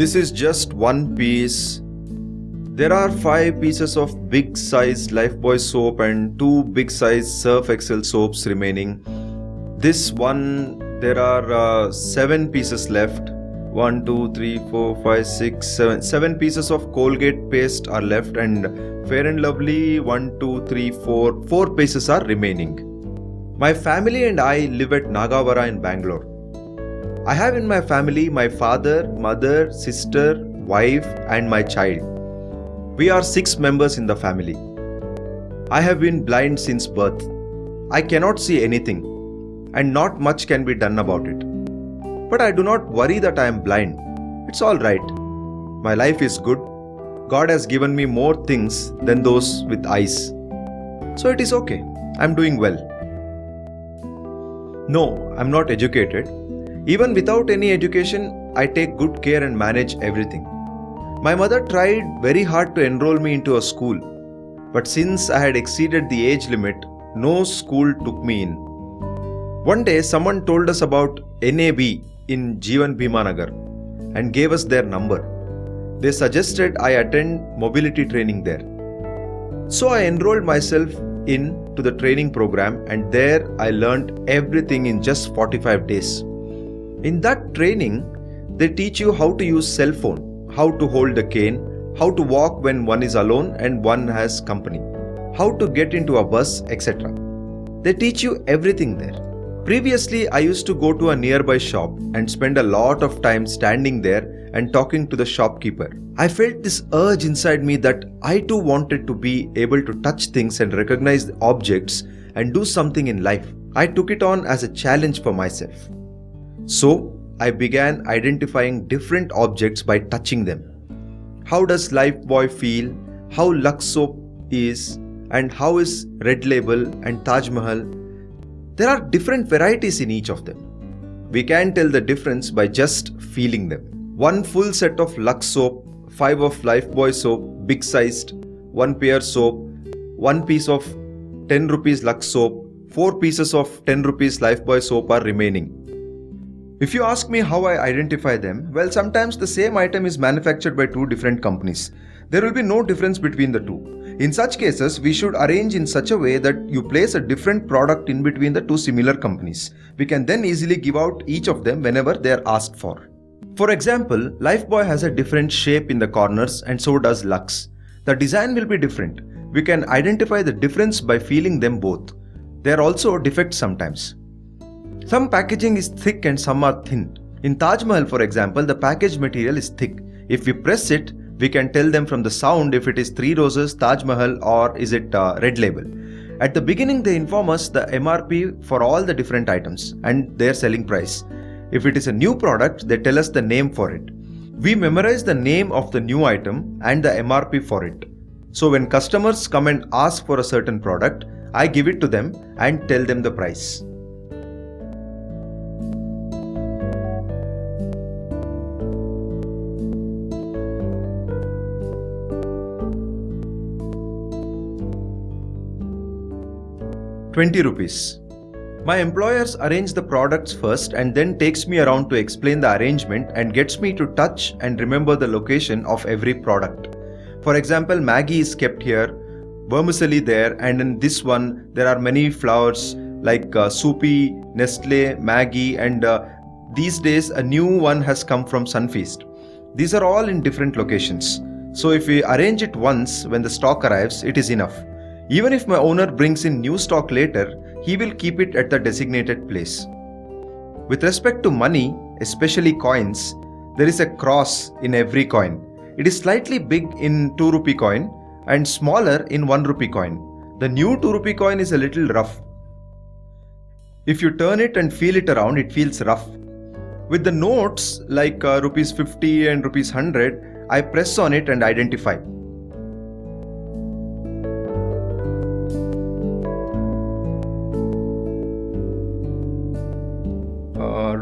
This is just one piece. There are 5 pieces of big size Lifebuoy soap and 2 big size Surf Excel soaps remaining. This one, there are 7 pieces left. 1, 2, 3, 4, 5, 6, 7. 7 pieces of Colgate paste are left, and Fair and Lovely 1, 2, 3, 4. 4 pieces are remaining. My family and I live at Nagavara in Bangalore. I have in my family my father, mother, sister, wife and my child. We are 6 members in the family. I have been blind since birth. I cannot see anything and not much can be done about it. But I do not worry that I am blind. It's all right. My life is good. God has given me more things than those with eyes. So it is okay. I am doing well. No, I am not educated. Even without any education, I take good care and manage everything. My mother tried very hard to enroll me into a school, but since I had exceeded the age limit, no school took me in. One day, someone told us about NAB in Jeevan Bhimanagar and gave us their number. They suggested I attend mobility training there. So I enrolled myself in to the training program, and there I learnt everything in just 45 days. In that training, they teach you how to use cell phone, how to hold a cane, how to walk when one is alone and one has company, how to get into a bus, etc. They teach you everything there. Previously, I used to go to a nearby shop and spend a lot of time standing there and talking to the shopkeeper. I felt this urge inside me that I too wanted to be able to touch things and recognize the objects and do something in life. I took it on as a challenge for myself. So, I began identifying different objects by touching them. How does Lifebuoy feel? How Lux soap is? And how is Red Label and Taj Mahal? There are different varieties in each of them. We can tell the difference by just feeling them. 1 full set of Lux soap, 5 of Lifebuoy soap, big sized, 1 pair soap, 1 piece of 10 rupees Lux soap, 4 pieces of 10 rupees Lifebuoy soap are remaining. If you ask me how I identify them, well, sometimes the same item is manufactured by 2 different companies. There will be no difference between the 2. In such cases, we should arrange in such a way that you place a different product in between the 2 similar companies. We can then easily give out each of them whenever they are asked for. For example, Lifebuoy has a different shape in the corners and so does Lux. The design will be different. We can identify the difference by feeling them both. There are also defects sometimes. Some packaging is thick and some are thin. In Taj Mahal, for example, the package material is thick. If we press it, we can tell them from the sound if it is 3 Roses, Taj Mahal or is it Red Label. At the beginning, they inform us the MRP for all the different items and their selling price. If it is a new product, they tell us the name for it. We memorize the name of the new item and the MRP for it. So when customers come and ask for a certain product, I give it to them and tell them the price. ₹20. My employers arrange the products first and then takes me around to explain the arrangement and gets me to touch and remember the location of every product. For example, Maggi is kept here, vermicelli there, and in this one there are many flowers like Soupy, Nestle, Maggi, and these days a new one has come from Sunfeast. These are all in different locations. So if we arrange it once when the stock arrives, it is enough. Even if my owner brings in new stock later, he will keep it at the designated place. With respect to money, especially coins, there is a cross in every coin. It is slightly big in 2 rupee coin and smaller in 1 rupee coin. The new 2 rupee coin is a little rough. If you turn it and feel it around, it feels rough. With the notes like rupees 50 and rupees 100, I press on it and identify.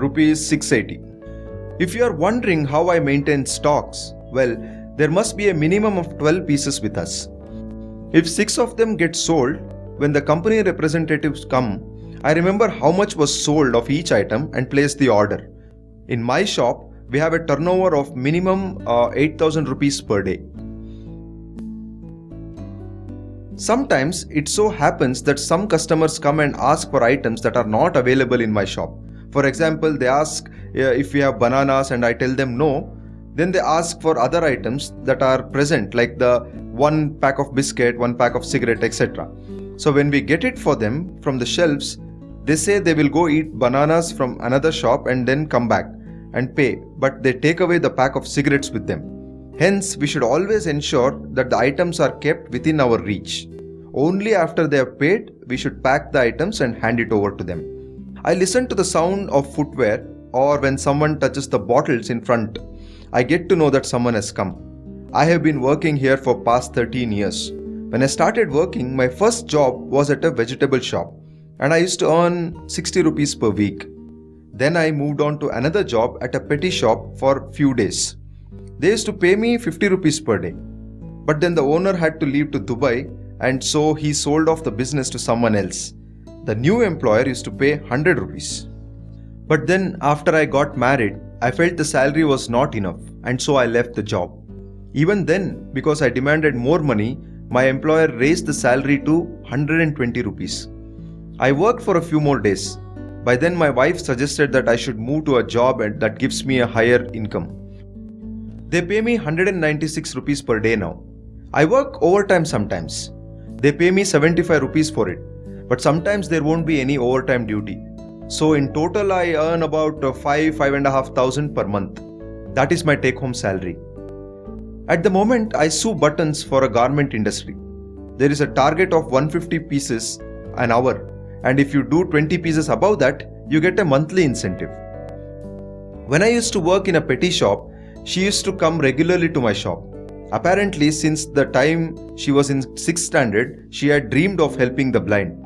Rupees 680. If you are wondering how I maintain stocks, well, there must be a minimum of 12 pieces with us. If 6 of them get sold, when the company representatives come, I remember how much was sold of each item and place the order. In my shop, we have a turnover of minimum 8,000 rupees per day. Sometimes it so happens that some customers come and ask for items that are not available in my shop. For example, they ask if we have bananas and I tell them no. Then they ask for other items that are present, like the one pack of biscuit, one pack of cigarette, etc. So when we get it for them from the shelves, they say they will go eat bananas from another shop and then come back and pay, but they take away the pack of cigarettes with them. Hence, we should always ensure that the items are kept within our reach. Only after they have paid, we should pack the items and hand it over to them. I listen to the sound of footwear, or when someone touches the bottles in front, I get to know that someone has come. I have been working here for past 13 years. When I started working, my first job was at a vegetable shop and I used to earn 60 rupees per week. Then I moved on to another job at a petty shop for few days. They used to pay me 50 rupees per day. But then the owner had to leave to Dubai, and so he sold off the business to someone else. The new employer used to pay 100 rupees. But then after I got married, I felt the salary was not enough, and so I left the job. Even then, because I demanded more money, my employer raised the salary to 120 rupees. I worked for a few more days. By then my wife suggested that I should move to a job that gives me a higher income. They pay me 196 rupees per day now. I work overtime sometimes. They pay me 75 rupees for it, but sometimes there won't be any overtime duty. So in total I earn about 5,500 per month. That is my take-home salary. At the moment, I sew buttons for a garment industry. There is a target of 150 pieces an hour, and if you do 20 pieces above that, you get a monthly incentive. When I used to work in a petty shop, she used to come regularly to my shop. Apparently, since the time she was in 6th standard, she had dreamed of helping the blind.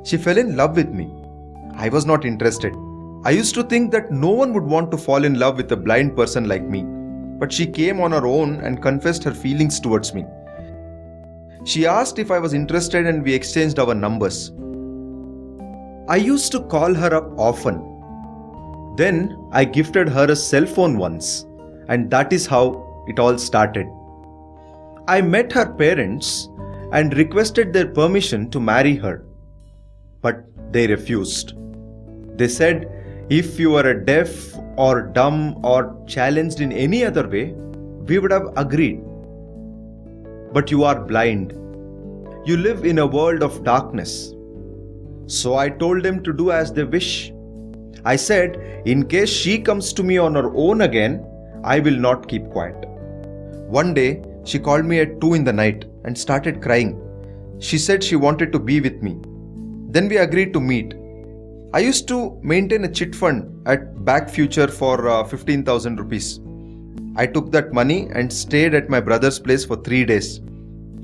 She fell in love with me. I was not interested. I used to think that no one would want to fall in love with a blind person like me. But she came on her own and confessed her feelings towards me. She asked if I was interested and we exchanged our numbers. I used to call her up often. Then I gifted her a cell phone once, and that is how it all started. I met her parents and requested their permission to marry her, but they refused. They said, if you were a deaf or dumb or challenged in any other way, we would have agreed. But you are blind. You live in a world of darkness. So I told them to do as they wish. I said, in case she comes to me on her own again, I will not keep quiet. One day, she called me at 2 in the night and started crying. She said she wanted to be with me. Then we agreed to meet. I used to maintain a chit fund at Back Future for 15,000 rupees. I took that money and stayed at my brother's place for 3 days.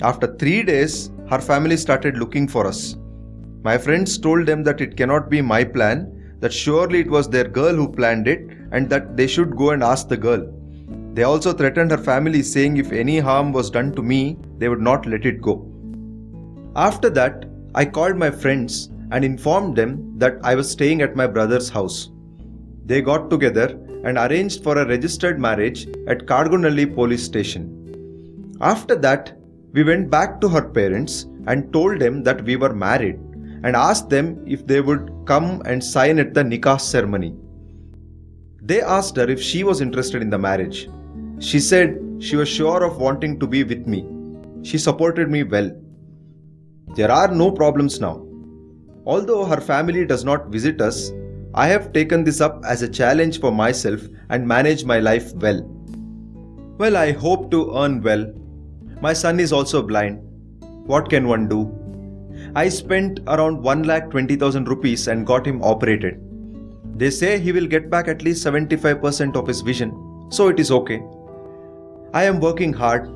After 3 days, her family started looking for us. My friends told them that it cannot be my plan, that surely it was their girl who planned it and that they should go and ask the girl. They also threatened her family, saying if any harm was done to me, they would not let it go. After that, I called my friends and informed them that I was staying at my brother's house. They got together and arranged for a registered marriage at Kadgunalli police station. After that, we went back to her parents and told them that we were married and asked them if they would come and sign at the nikah ceremony. They asked her if she was interested in the marriage. She said she was sure of wanting to be with me. She supported me well. There are no problems now. Although her family does not visit us, I have taken this up as a challenge for myself and manage my life well. Well, I hope to earn well. My son is also blind. What can one do? I spent around 1,20,000 rupees and got him operated. They say he will get back at least 75% of his vision, so it is okay. I am working hard.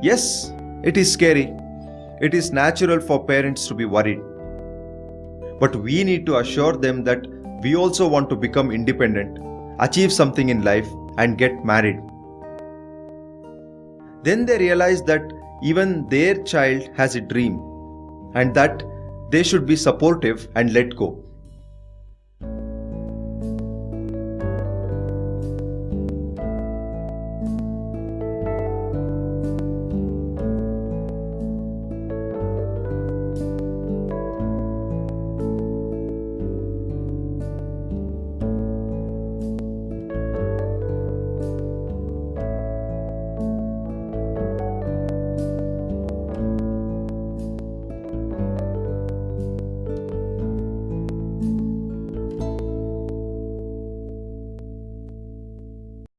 Yes, it is scary. It is natural for parents to be worried. But we need to assure them that we also want to become independent, achieve something in life, and get married. Then they realize that even their child has a dream and that they should be supportive and let go.